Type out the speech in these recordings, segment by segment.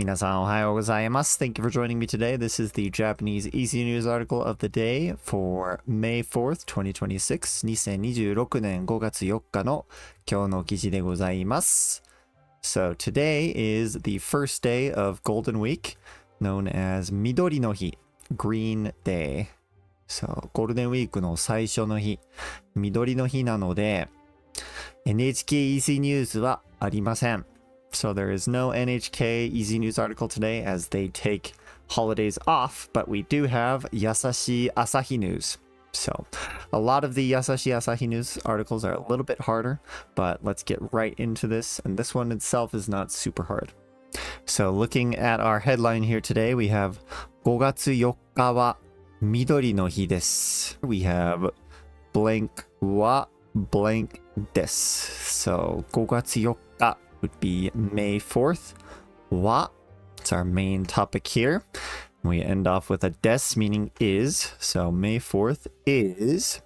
皆さんおはようございます。Thank you for joining me today. This is the Japanese Easy News article of the day for May 4th, 2026. 2026年5月4日の今日の記事でございます。So today is the first day of Golden Week, known as 緑の日 Green Day. So ゴールデンウィークの最初の日、緑の日なので NHK Easy News はありません。So there is no NHK Easy News article today as they take holidays off, but we do have やさしいあさひニュース. So a lot of the やさしいあさひニュース articles are a little bit harder, but let's get right into this. And this one itself is not super hard. So looking at our headline here today, we have 5月4日は緑の日です. We have blank は blank です. So 5月4日 would be May 4th. Wa, it's our main topic here. We end off with a des, meaning is. So May 4th is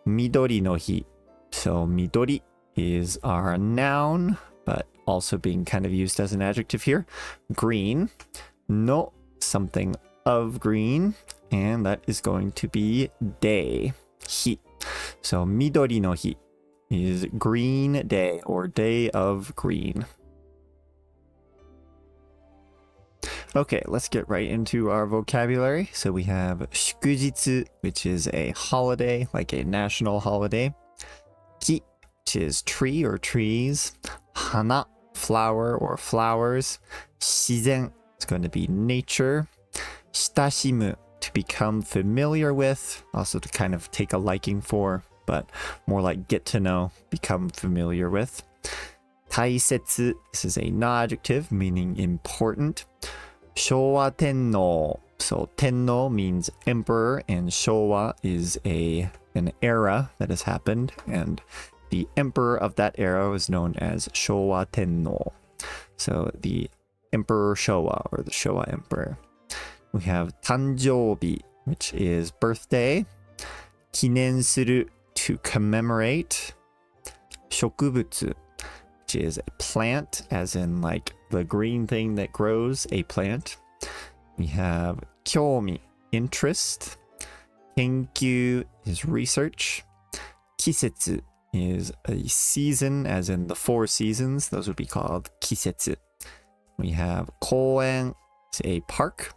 midori no hi. So midori is our noun, but also being kind of used as an adjective here. Green, no, something of green, and that is going to be day, hi. So midori no hi is green day or day of green. Okay, let's get right into our vocabulary. So we have 祝日, which is a holiday, like a national holiday. Ki, which is tree or trees. Hana, flower or flowers. Shizen, it's going to be nature. Shitashimu, to become familiar with, also to kind of take a liking for, but more like get to know, become familiar with. Taisetsu, this is a non-adjective meaning important. Showa Tenno, so Tenno means emperor, and Showa is an era that has happened, and the emperor of that era is known as Showa Tenno. So the Emperor Showa, or the Showa Emperor. We have Tanjoubi, which is birthday. Kinen suru, to commemorate. Shokubutsu, which is a plant, as in like the green thing that grows, a plant. We have kyomi, interest. Kenkyu is research. Kisetsu is a season, as in the 4 seasons. Those would be called kisetsu. We have koen, is a park.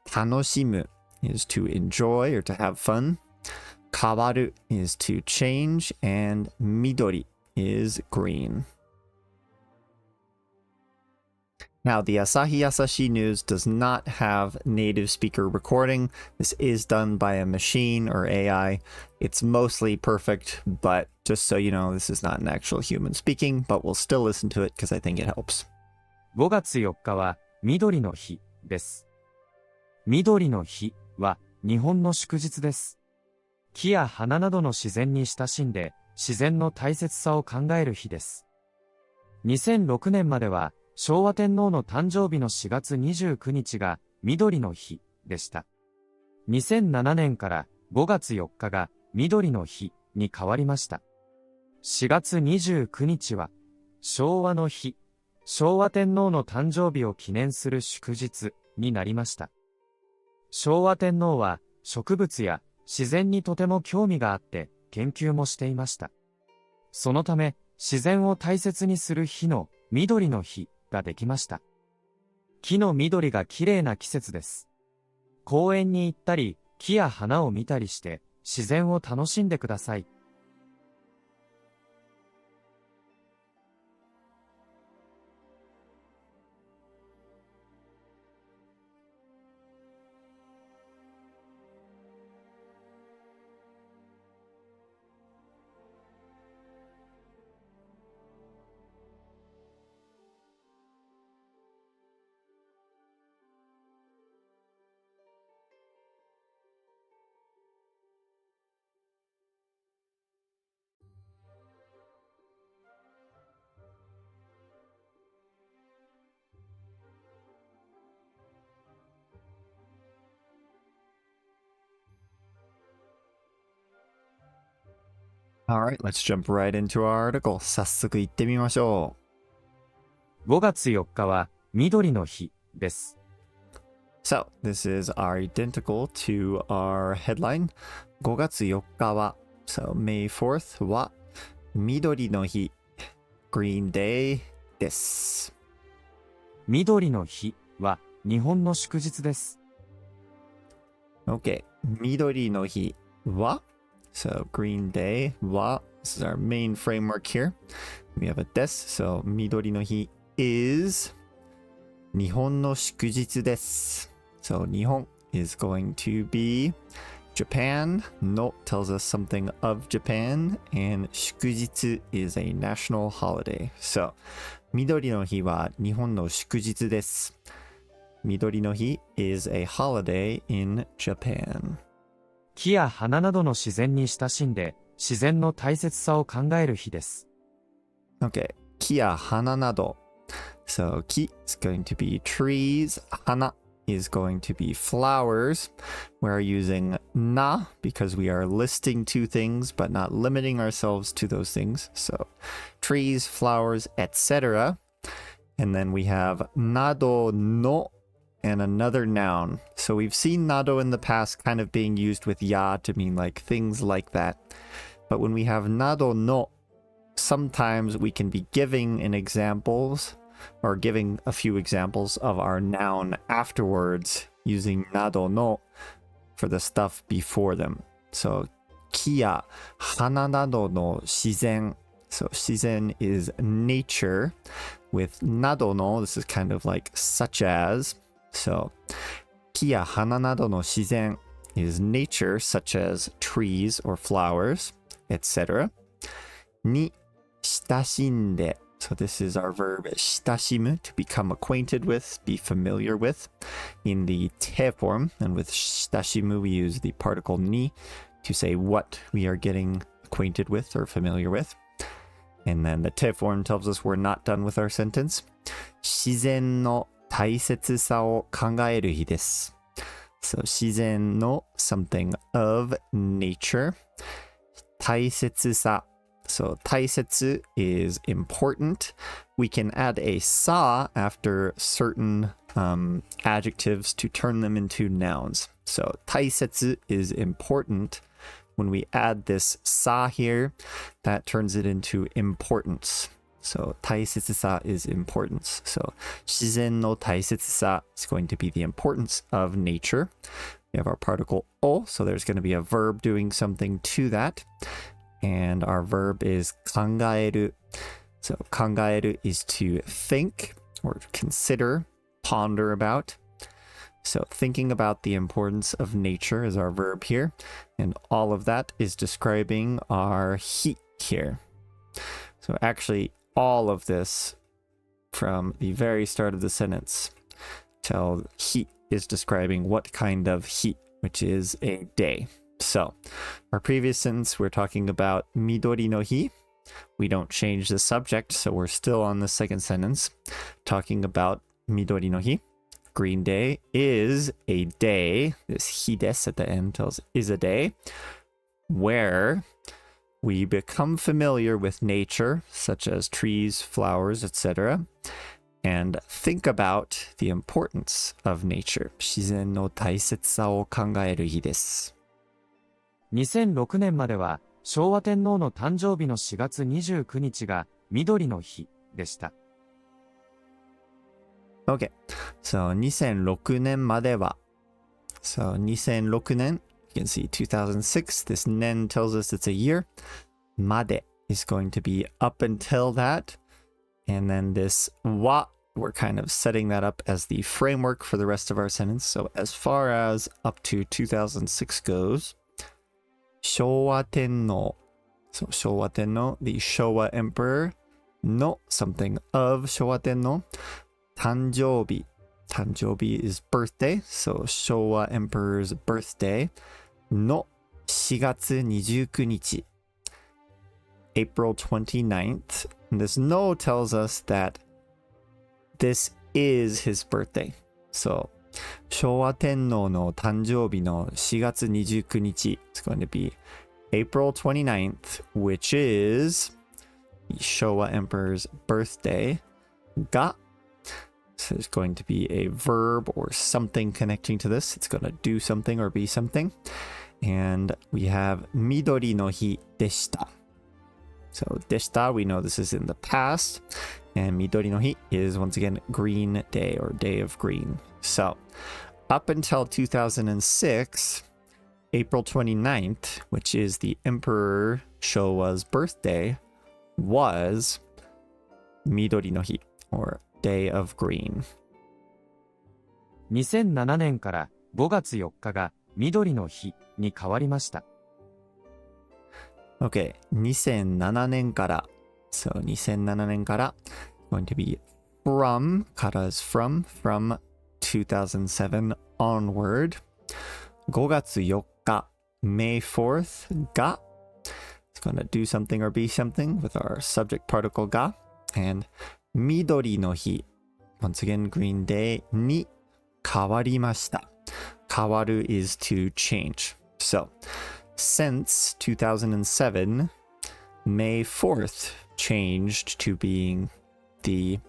Tanoshimu is to enjoy or to have fun. Kawaru is to change, and midori is green. Now, the Asahi Yasashii News does not have native speaker recording. This is done by a machine or AI. It's mostly perfect, but just so you know, this is not an actual human speaking, but we'll still listen to it because I think it helps. 5月4日は緑の日です。緑の日は日本の祝日です。木や花などの自然に親しんで自然の大切さを考える日です。2006年までは昭和天皇の誕生日の4月29日が緑の日でした。2007年から5月4日が緑の日に変わりました。4月29日は昭和の日、昭和天皇の誕生日を記念する祝日になりました。昭和天皇は植物や自然にとても興味があって研究もしていました。そのため自然を大切にする日の緑の日ができました。木の緑が綺麗な季節です。公園に行ったり木や花を見たりして自然を楽しんでください。Alright, let's jump right into our article. 早速行ってみましょ5月4日は緑の日です。So, this is identical to our headline. 5月4日は So, May 4th は緑の日 Green Day です。緑の日は日本の祝日です。Okay, 緑の日は So, Green Day は This is our main framework here. We have a des. So, 緑の日 is 日本の祝日です。So, 日本 is going to be Japan. No tells us something of Japan. And 祝日 is a national holiday. So, 緑の日は日本の祝日です。緑の日 is a holiday in Japan. 木や花などの自然に親しんで、自然の大切さを考える日です。Okay, 木や花など So, 木 is going to be trees. 花 is going to be flowers. We're using na because we are listing two things but not limiting ourselves to those things. So, trees, flowers, etc. And then we have nado no and another noun. So we've seen nado in the past kind of being used with ya to mean like things like that. But when we have nado no, sometimes we can be giving an examples or giving a few examples of our noun afterwards using nado no for the stuff before them. So 木や花などの自然 So 自然 is nature. With などの this is kind of like such as. So 木や花などの自然 is nature such as trees or flowers, etc. に親しんで So this is our verb 親しむ to become acquainted with, be familiar with in the te form. And with 親しむ we use the particle に to say what we are getting acquainted with or familiar with. And then the te form tells us we're not done with our sentence. 自然の大切さを考える日です。So 自然の something of nature. 大切さ So 大切 is important. We can add a sa after certain adjectives to turn them into nouns. So 大切 is important. When we add this sa here, that turns it into importance. So 大切さ is importance. So 自然の大切さ is going to be the importance of nature. We have our particle o, so there's going to be a verb doing something to that. And our verb is 考える. So 考える is to think or consider, ponder about. So thinking about the importance of nature is our verb here. And all of that is describing our 日 here. So actually all of this from the very start of the sentence till 日 is describing what kind of 日, which is a day. So our previous sentence, we're talking about 緑の日. We don't change the subject, so we're still on the second sentence, talking about 緑の日. Green Day is a day. This 日です at the end tells is a day where we become familiar with nature, such as trees, flowers, etc., and think about the importance of nature. 自然の大切さを考える日です。2006年までは昭和天皇の誕生日の4月29日が緑の日でした。Okay, so 2006年までは So 2006年 You can see 2006 This nen tells us it's a year まで is going to be up until that And then this wa We're kind of setting that up as the framework for the rest of our sentence So as far as up to 2006 goes 昭和天皇 So 昭和天皇 The Showa Emperor の something of 昭和天皇誕生日 Tanjobi is birthday, so Showa Emperor's birthday の4月29日 April 29th. And this no tells us that this is his birthday. So 昭和天皇の誕生日の4月29日 It's going to be April 29th, which is Showa Emperor's birthday が So there's going to be a verb or something connecting to this. It's going to do something or be something. And we have 緑の日でした. So でした, we know this is in the past. And 緑の日 is once again green day or day of green. So up until 2006, April 29th, which is the Emperor Showa's birthday, was 緑の日 or day of green. 2007年から5月4日が緑の日に変わりました。Okay, 2007年から So 2007年から going to be from, kara is from 2007 onward. 5月4日 May 4th が It's going to do something or be something with our subject particle が and 緑の日 once again green day に変わりました。変わる is to change. So since 2007, May 4th changed to being the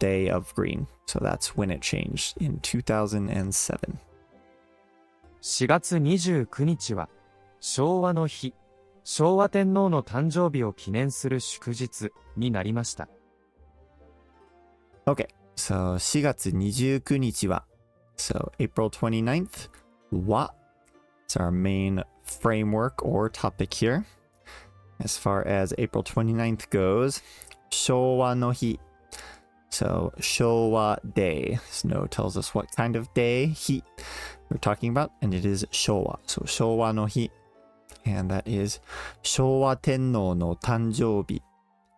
day of green. So that's when it changed in 2007. 4月29日は昭和の日、昭和天皇の誕生日を記念する祝日になりました。Okay, so 4月29日は So April 29th は It's our main framework or topic here. As far as April 29th goes, 昭和の日 So 昭和 day. Snow tells us what kind of day 日 we're talking about, and it is 昭和. So 昭和の日 and that is 昭和天皇の誕生日.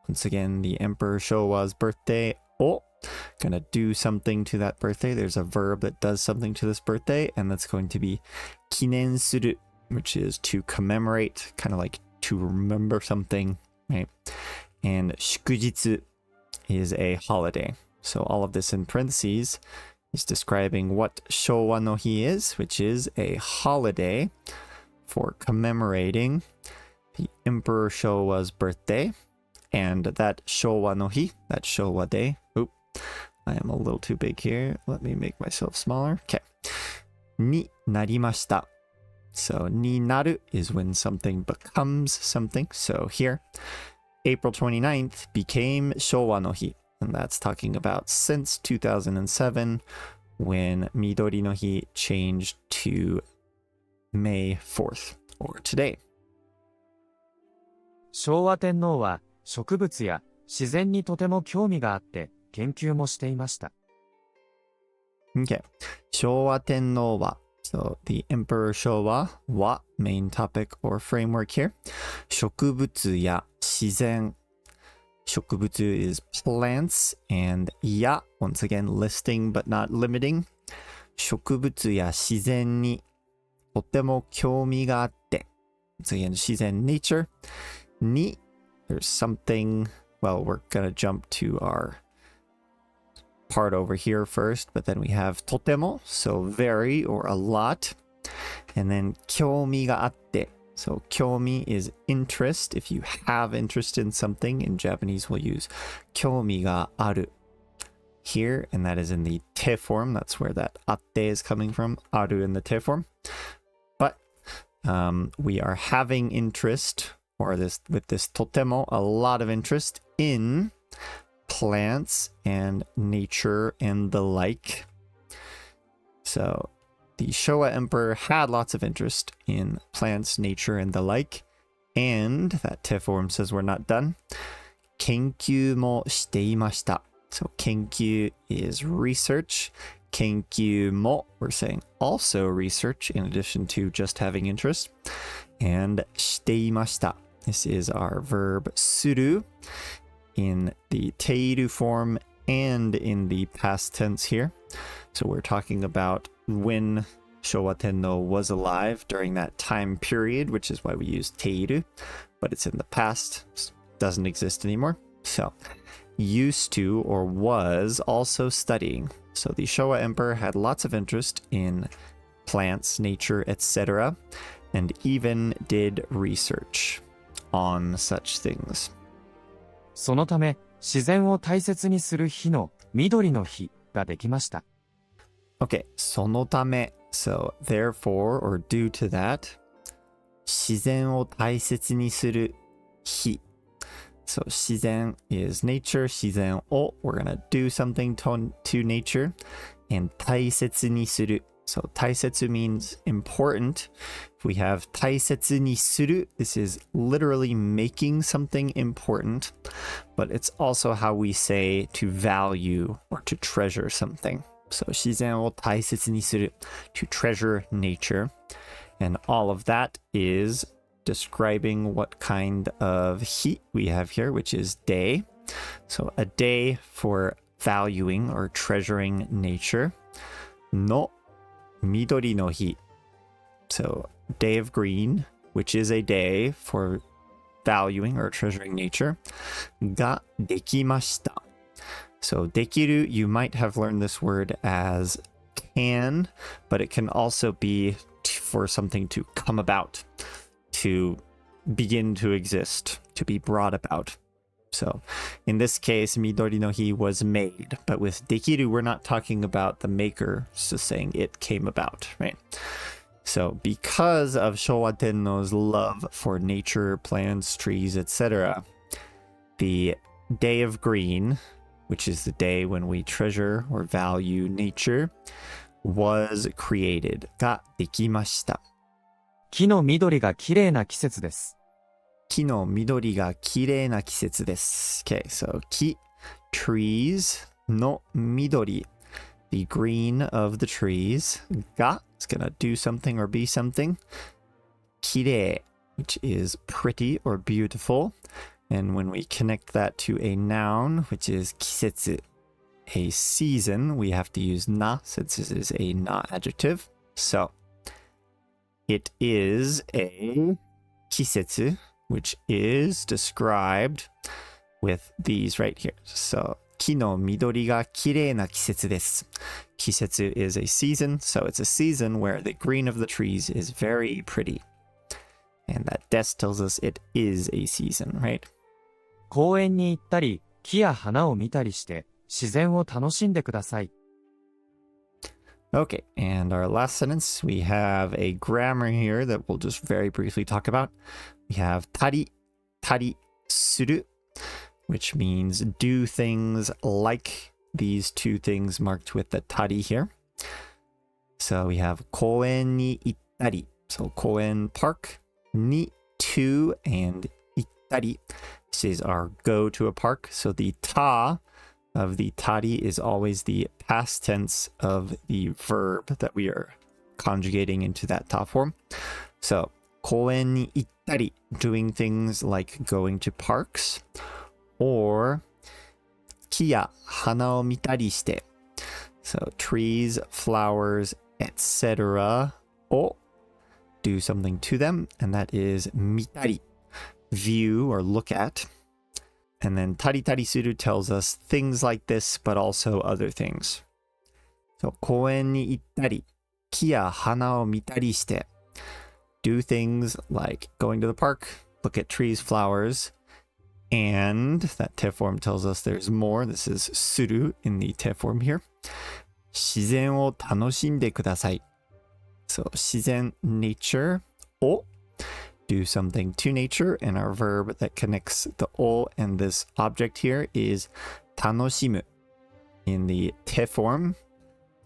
Once again, the Emperor Showa's birthday. Oh, gonna do something to that birthday. There's a verb that does something to this birthday, and that's going to be 記念する, which is to commemorate, kind of like to remember something, right? And 祝日 is a holiday. So all of this in parentheses is describing what Showa no Hi is, which is a holiday for commemorating the Emperor Showa's birthday. And that Showa no Hi, that Showa day, oop, I am a little too big here. Let me make myself smaller. Okay. になりました. So になる is when something becomes something. So here, April 29th became Showa no Hi. And that's talking about since 2007 when Midori no Hi changed to May 4th or today. 昭和天皇は植物や自然にとても興味があって研究もしていました。Okay. 昭和天皇は So the Emperor Showa は main topic or framework here. 植物や自然 植物 is plants and や once again listing but not limiting. 植物や自然にとても興味があって once again 自然 nature に there's something well we're gonna jump to our part over here first, but then we have とても so very or a lot, and then 興味があって so 興味 is interest. If you have interest in something, in Japanese we'll use 興味がある here, and that is in the te form. That's where that あって is coming from, ある in the te form. But we are having interest, or this with this とても a lot of interest in plants and nature and the like. So the Showa Emperor had lots of interest in plants, nature, and the like. And that te form says we're not done. 研究もしていました. So 研究 is research. 研究も we're saying also research in addition to just having interest. And していました. This is our verb する. In the teiru form and in the past tense here. So we're talking about when Showa Tenno was alive during that time period, which is why we use teiru, but it's in the past, doesn't exist anymore. So used to or was also studying. So the Showa Emperor had lots of interest in plants, nature, etc., and even did research on such things. そのため、自然を大切にする日の緑の日ができました。Okay, そのため so therefore or due to that 自然を大切にする日 So 自然 is nature 自然を we're gonna do something to nature and 大切にする So 大切 means important. If we have 大切にする this is literally making something important, but it's also how we say to value or to treasure something. So 自然を大切にする to treasure nature. And all of that is describing what kind of 日 we have here, which is day. So a day for valuing or treasuring nature. の緑の日 So day of green, which is a day for valuing or treasuring nature. ができました So できる you might have learned this word as can, but it can also be for something to come about, to begin to exist, to be brought about. So in this case, Midori no Hi was made, but with dekiru, we're not talking about the maker, it's just saying it came about, right? So because of Showa Tenno's love for nature, plants, trees, etc., the Day of Green, which is the day when we treasure or value nature, was created. ができました。木の緑がきれいな季節です。木の緑がきれいな季節です。Okay, so 木 trees の緑 the green of the trees が is gonna do something or be something きれい which is pretty or beautiful, and when we connect that to a noun which is 季節 a season, we have to use na since this is a na adjective. So it is a 季節 which is described with these right here. So 木の緑がきれいな季節です。季節 is a season, so it's a season where the green of the trees is very pretty. And that des tells us it is a season, right? 公園に行ったり、木や花を見たりして、自然を楽しんでください。Okay, and our last sentence, we have a grammar here that we'll just very briefly talk about. We have たりする which means do things like these two things marked with the たり here. So we have 公園に行ったり So 公園 park に to and 行ったり This is our go to a park. So the た of the たり is always the past tense of the verb that we are conjugating into that た form. So 公園に行ったり doing things like going to parks, or 木や花を見たりして So trees, flowers, etc. を do something to them, and that is 見たり view or look at. And then たりたりする tells us things like this, but also other things. So 公園に行ったり木や花を見たりして do things like going to the park, look at trees, flowers, and that te form tells us there's more. This is suru in the te form here. 自然を楽しんでください. So 自然 nature を do something to nature, and our verb that connects the o and this object here is 楽しむ in the te form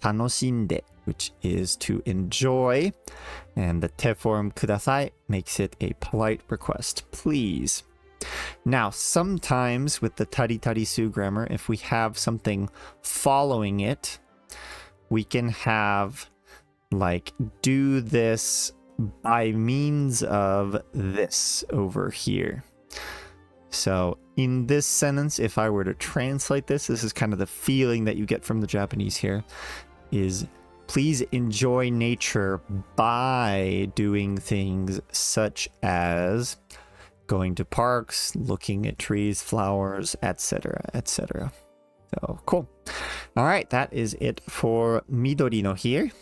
楽しんで which is to enjoy, and the te form ください makes it a polite request, please. Now, sometimes with the tari tari su grammar, if we have something following it, we can have like do this by means of this over here. So in this sentence, if I were to translate this is kind of the feeling that you get from the Japanese here, is please enjoy nature by doing things such as going to parks, looking at trees, flowers, etc., etc. So cool. All right, that is it for Midori no here.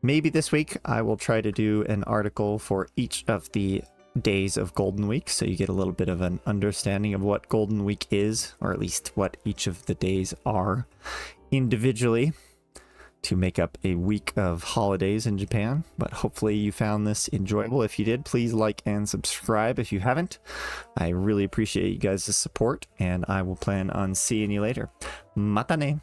Maybe this week I will try to do an article for each of the days of Golden Week, so you get a little bit of an understanding of what Golden Week is, or at least what each of the days are individually to make up a week of holidays in Japan. But hopefully you found this enjoyable. If you did, please like and subscribe if you haven't. I really appreciate you guys' support, and I will plan on seeing you later. Mata ne!